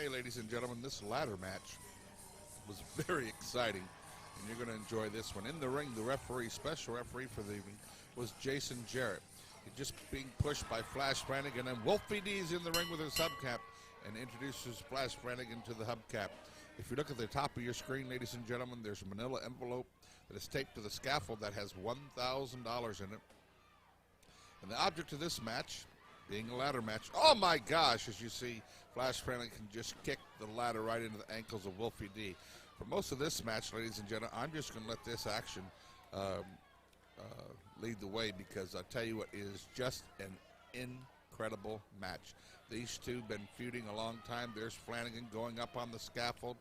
say, ladies and gentlemen, this ladder match was very exciting, and you're going to enjoy this one. In the ring, the referee, special referee for the evening, was Jason Jarrett. He's just being pushed by Flash Flanagan, and Wolfie D is in the ring with his hubcap and introduces Flash Flanagan to the hubcap. If you look at the top of your screen, ladies and gentlemen, there's a manila envelope that is taped to the scaffold that has $1,000 in it. And the object of this match, being a ladder match, oh my gosh, as you see, Flash Flanagan just kicked the ladder right into the ankles of Wolfie D. For most of this match, ladies and gentlemen, I'm just going to let this action lead the way, because I'll tell you what, it is just an incredible match. These two have been feuding a long time. There's Flanagan going up on the scaffold,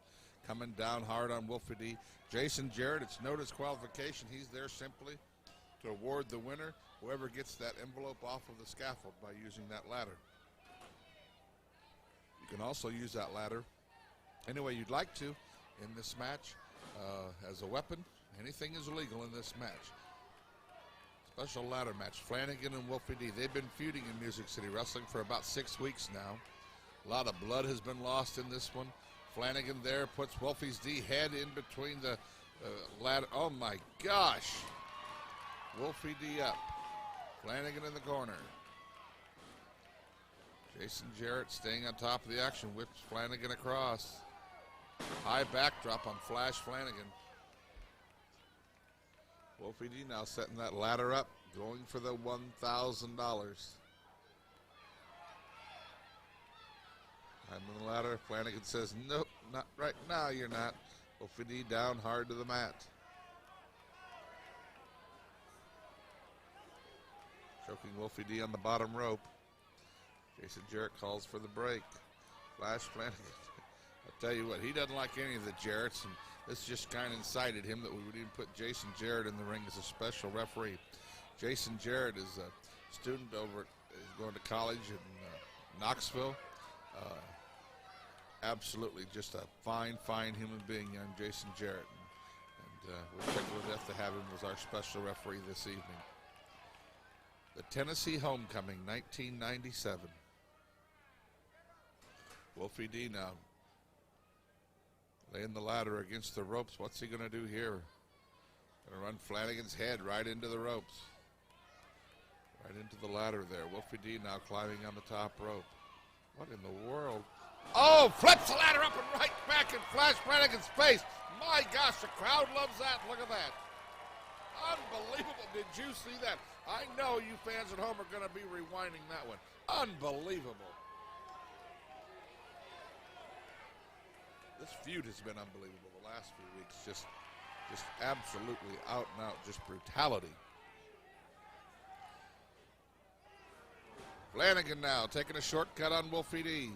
coming down hard on Wolfie D. Jason Jarrett, it's no disqualification. He's there simply to award the winner, whoever gets that envelope off of the scaffold, by using that ladder. You can also use that ladder any way you'd like to in this match as a weapon. Anything is legal in this match. Special ladder match, Flanagan and Wolfie D. They've been feuding in Music City Wrestling for about 6 weeks now. A lot of blood has been lost in this one. Flanagan there puts Wolfie's D head in between the ladder. Oh my gosh. Wolfie D up. Flanagan in the corner. Jason Jarrett staying on top of the action, whips Flanagan across. High backdrop on Flash Flanagan. Wolfie D now setting that ladder up, going for the $1,000. I'm in the ladder. Flanagan says, nope, not right now, you're not. Wolfie D down hard to the mat. Choking Wolfie D on the bottom rope. Jason Jarrett calls for the break. Flash Flanagan. I'll tell you what, he doesn't like any of the Jarretts, and this just kind of incited him that we would even put Jason Jarrett in the ring as a special referee. Jason Jarrett is a student going to college in Knoxville. Absolutely just a fine, fine human being, young Jason Jarrett. And we're tickled to death to have him as our special referee this evening. The Tennessee Homecoming, 1997. Wolfie D now laying the ladder against the ropes. What's he going to do here? Going to run Flanagan's head right into the ropes. Right into the ladder there. Wolfie D now climbing on the top rope. What in the world? Oh, flips the ladder up and right back in Flash Flanagan's face. My gosh, the crowd loves that. Look at that. Unbelievable. Did you see that? I know you fans at home are going to be rewinding that one. Unbelievable. This feud has been unbelievable the last few weeks. Just absolutely out and out, just brutality. Flanagan now taking a shortcut on Wolfie D.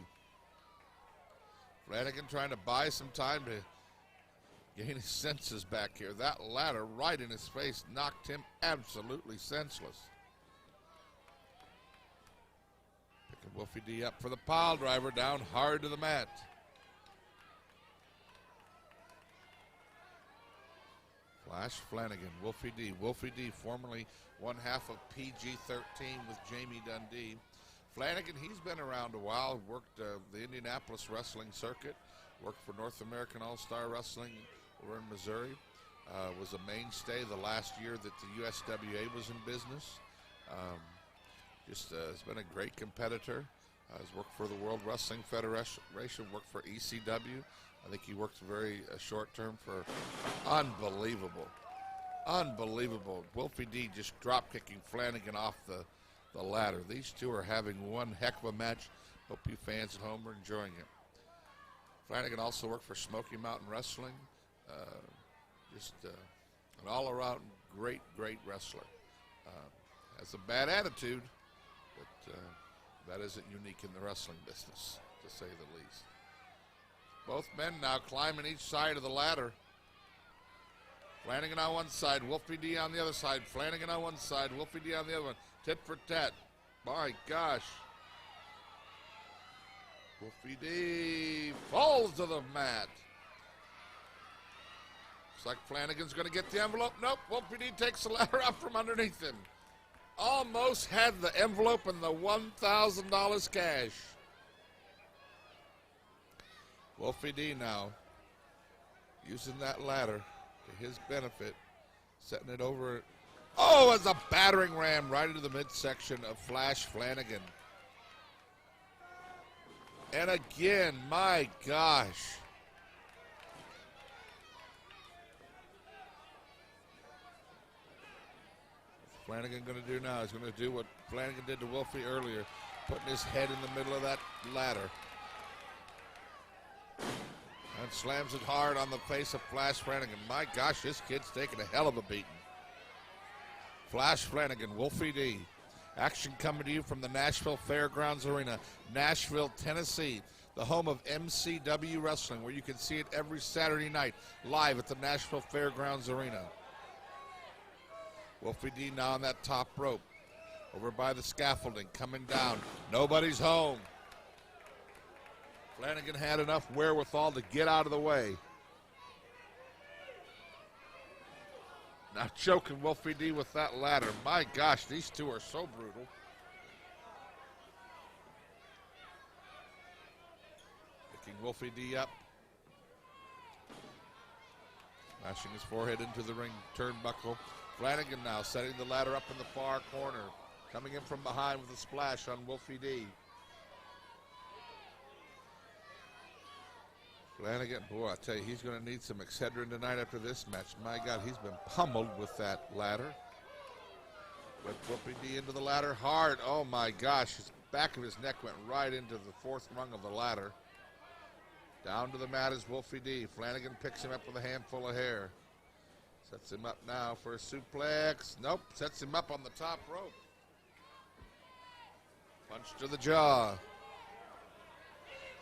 Flanagan trying to buy some time to gain his senses back here. That ladder right in his face knocked him absolutely senseless. Picking Wolfie D up for the pile driver, down hard to the mat. Flash Flanagan, Wolfie D. Wolfie D, formerly one half of PG-13 with Jamie Dundee. Flanagan, he's been around a while, worked the Indianapolis wrestling circuit, worked for North American All-Star Wrestling over in Missouri, was a mainstay the last year that the USWA was in business. Has been a great competitor. Has worked for the World Wrestling Federation, worked for ECW. I think he worked very short term for unbelievable. Unbelievable. Wolfie D just drop kicking Flanagan off the ladder. These two are having one heck of a match. Hope you fans at home are enjoying it. Flanagan also worked for Smoky Mountain Wrestling. An all-around great wrestler. Has a bad attitude, but that isn't unique in the wrestling business, to say the least. Both men now climbing each side of the ladder. Flanagan on one side, Wolfie D on the other side. Flanagan on one side, Wolfie D on the other one. Tit for tat. My gosh. Wolfie D falls to the mat. Looks like Flanagan's going to get the envelope. Nope, Wolfie D takes the ladder up from underneath him. Almost had the envelope and the $1,000 cash. Wolfie D now using that ladder to his benefit, setting it over. Oh, it's a battering ram right into the midsection of Flash Flanagan. And again, my gosh. What's Flanagan going to do now? He's going to do what Flanagan did to Wolfie earlier, putting his head in the middle of that ladder. And slams it hard on the face of Flash Flanagan. My gosh, this kid's taking a hell of a beating. Flash Flanagan, Wolfie D. Action coming to you from the Nashville Fairgrounds Arena, Nashville, Tennessee, the home of MCW Wrestling, where you can see it every Saturday night live at the Nashville Fairgrounds Arena. Wolfie D now on that top rope, over by the scaffolding, coming down. Nobody's home. Flanagan had enough wherewithal to get out of the way. Now choking Wolfie D with that ladder. My gosh, these two are so brutal. Picking Wolfie D up. Lashing his forehead into the ring turnbuckle. Flanagan now setting the ladder up in the far corner. Coming in from behind with a splash on Wolfie D. Flanagan, boy, I tell you, he's going to need some Excedrin tonight after this match. My God, he's been pummeled with that ladder. But Wolfie D into the ladder hard. Oh, my gosh. His back of his neck went right into the fourth rung of the ladder. Down to the mat is Wolfie D. Flanagan picks him up with a handful of hair. Sets him up now for a suplex. Nope, sets him up on the top rope. Punch to the jaw.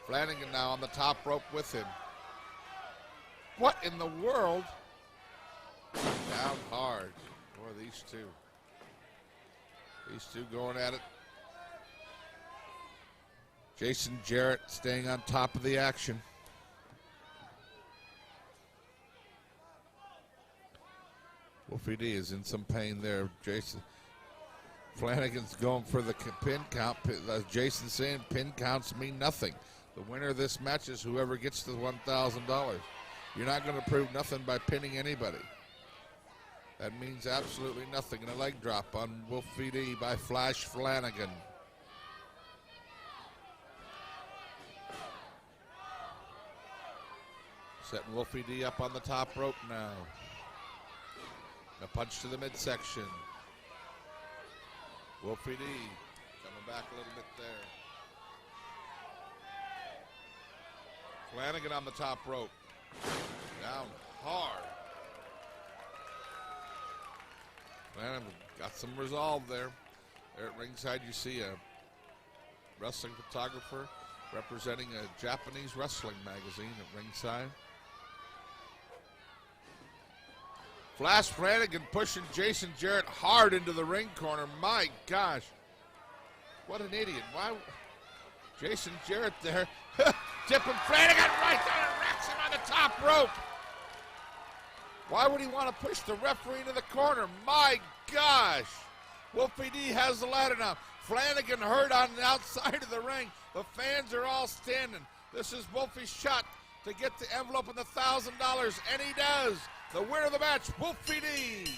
Flanagan now on the top rope with him. What in the world? Down hard. Boy, these two. These two going at it. Jason Jarrett staying on top of the action. Wolfie D is in some pain there. Jason Flanagan's going for the pin count. Jason saying pin counts mean nothing. The winner of this match is whoever gets the $1,000. You're not going to prove nothing by pinning anybody. That means absolutely nothing. And a leg drop on Wolfie D by Flash Flanagan. Setting Wolfie D up on the top rope now. A punch to the midsection. Wolfie D coming back a little bit there. Flanagan on the top rope. Down hard. Flanagan got some resolve there. There at ringside you see a wrestling photographer representing a Japanese wrestling magazine at ringside. Flash Flanagan pushing Jason Jarrett hard into the ring corner. My gosh. What an idiot. Why? Jason Jarrett there. Tipping Flanagan right there and wrecks him on the top rope. Why would he want to push the referee into the corner? My gosh. Wolfie D has the ladder now. Flanagan hurt on the outside of the ring. The fans are all standing. This is Wolfie's shot to get the envelope and the $1,000, and he does. The winner of the match, Wolfie D.